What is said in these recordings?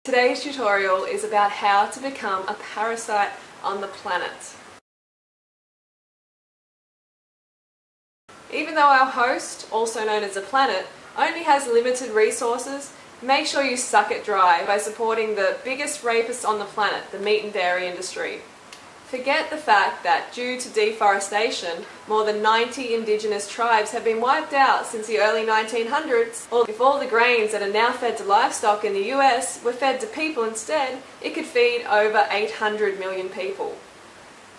Today's tutorial is about how to become a parasite on the planet. Even though our host, also known as the planet, only has limited resources, make sure you suck it dry by supporting the biggest rapists on the planet, the meat and dairy industry. Forget the fact that due to deforestation, more than 90 indigenous tribes have been wiped out since the early 1900s. If all the grains that are now fed to livestock in the US were fed to people instead, it could feed over 800 million people.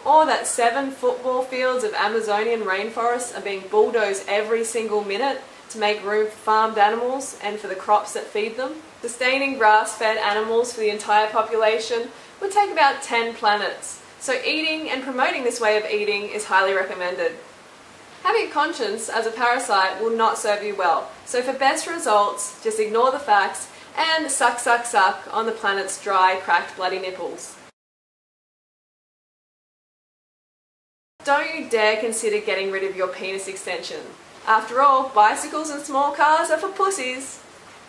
Or that 7 football fields of Amazonian rainforests are being bulldozed every single minute to make room for farmed animals and for the crops that feed them. Sustaining grass-fed animals for the entire population would take about 10 planets. So eating and promoting this way of eating is highly recommended. Having a conscience as a parasite will not serve you well. So for best results, just ignore the facts and suck, suck, suck on the planet's dry, cracked, bloody nipples. Don't you dare consider getting rid of your penis extension. After all, bicycles and small cars are for pussies.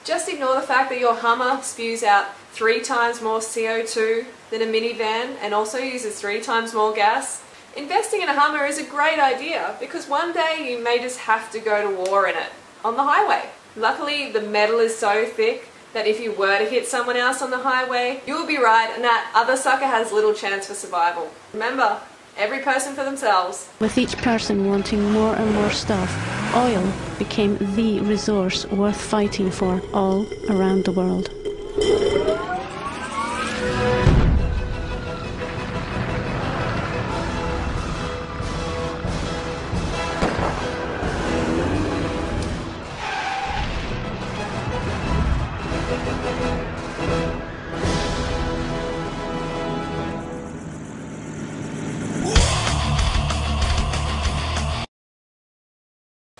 Just ignore the fact that your Hummer spews out 3 times more CO2 than a minivan and also uses 3 times more gas. Investing in a Hummer is a great idea because one day you may just have to go to war in it, on the highway. Luckily, the metal is so thick that if you were to hit someone else on the highway, you will be right and that other sucker has little chance for survival. Remember, every person for themselves. With each person wanting more and more stuff, oil became the resource worth fighting for all around the world.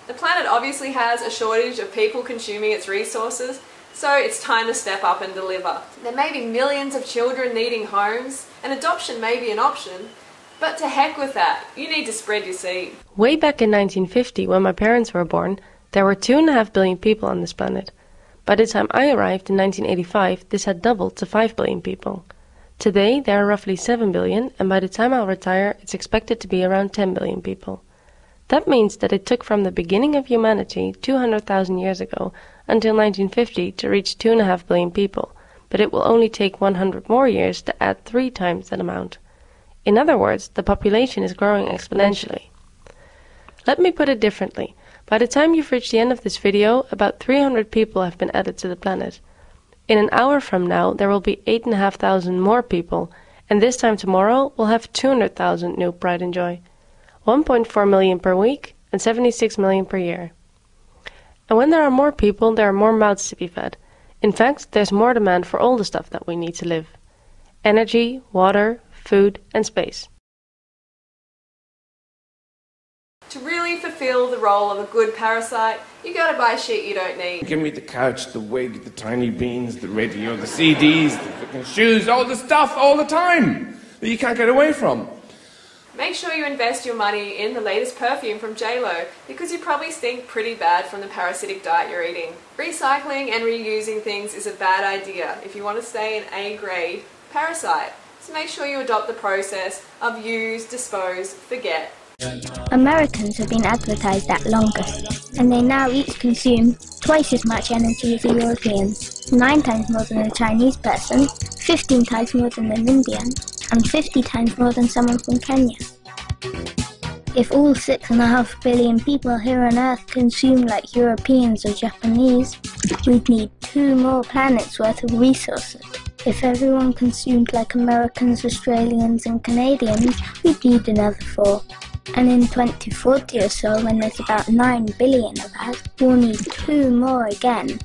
The planet obviously has a shortage of people consuming its resources, so it's time to step up and deliver. There may be millions of children needing homes, and adoption may be an option, but to heck with that, you need to spread your seed. Way back in 1950, when my parents were born, there were 2.5 billion people on this planet. By the time I arrived in 1985, this had doubled to 5 billion people. Today, there are roughly 7 billion, and by the time I'll retire, it's expected to be around 10 billion people. That means that it took from the beginning of humanity 200,000 years ago until 1950 to reach 2.5 billion people, but it will only take 100 more years to add 3 times that amount. In other words, the population is growing exponentially. Let me put it differently. By the time you've reached the end of this video, about 300 people have been added to the planet. In an hour from now, there will be 8,500 more people, and this time tomorrow, we'll have 200,000 new pride and joy. 1.4 million per week and 76 million per year. And when there are more people, there are more mouths to be fed. In fact, there's more demand for all the stuff that we need to live. Energy, water, food, and space. To really fulfill the role of a good parasite, you gotta buy shit you don't need. Give me the couch, the wig, the tiny beans, the radio, the CDs, the fucking shoes, all the stuff, all the time that you can't get away from. Make sure you invest your money in the latest perfume from JLo because you probably stink pretty bad from the parasitic diet you're eating. Recycling and reusing things is a bad idea if you want to stay an A-grade parasite. So make sure you adopt the process of use, dispose, forget. Americans have been advertised at longest, and they now each consume twice as much energy as the Europeans, 9 times more than a Chinese person, 15 times more than an Indian, and 50 times more than someone from Kenya. If all 6.5 billion people here on Earth consume like Europeans or Japanese, we'd need 2 more planets worth of resources. If everyone consumed like Americans, Australians and Canadians, we'd need another 4. And in 2040 or so, when there's about 9 billion of us, we'll need 2 more again.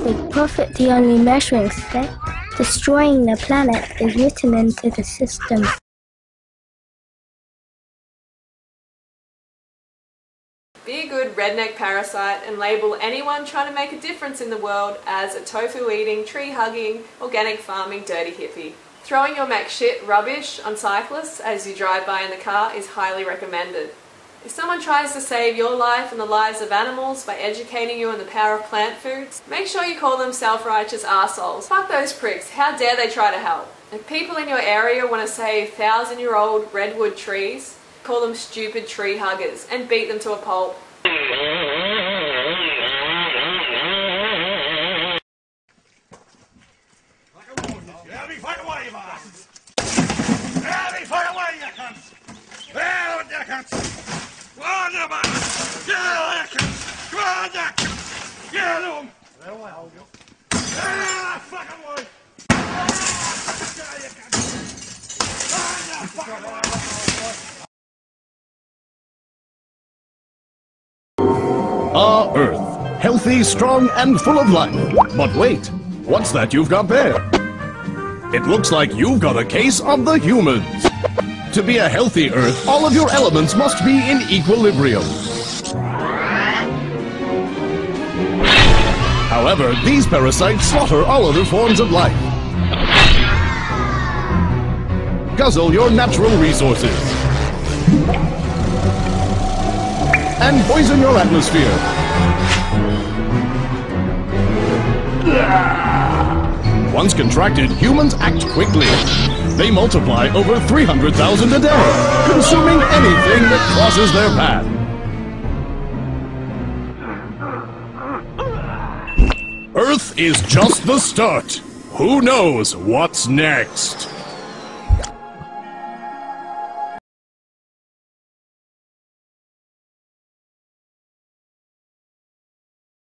With profit the only measuring stick, destroying the planet is written into the system. Be a good redneck parasite and label anyone trying to make a difference in the world as a tofu-eating, tree-hugging, organic farming dirty hippie. Throwing your Mac shit rubbish on cyclists as you drive by in the car is highly recommended. If someone tries to save your life and the lives of animals by educating you on the power of plant foods, make sure you call them self-righteous arseholes. Fuck those pricks, how dare they try to help. If people in your area want to save 1,000-year-old redwood trees, call them stupid tree huggers and beat them to a pulp. Earth. Healthy, strong, and full of life. But wait, what's that you've got there? It looks like you've got a case of the humans. To be a healthy Earth, all of your elements must be in equilibrium. However, these parasites slaughter all other forms of life. Guzzle your natural resources. And poison your atmosphere. Once contracted, humans act quickly. They multiply over 300,000 a day, consuming anything that crosses their path. Earth is just the start. Who knows what's next?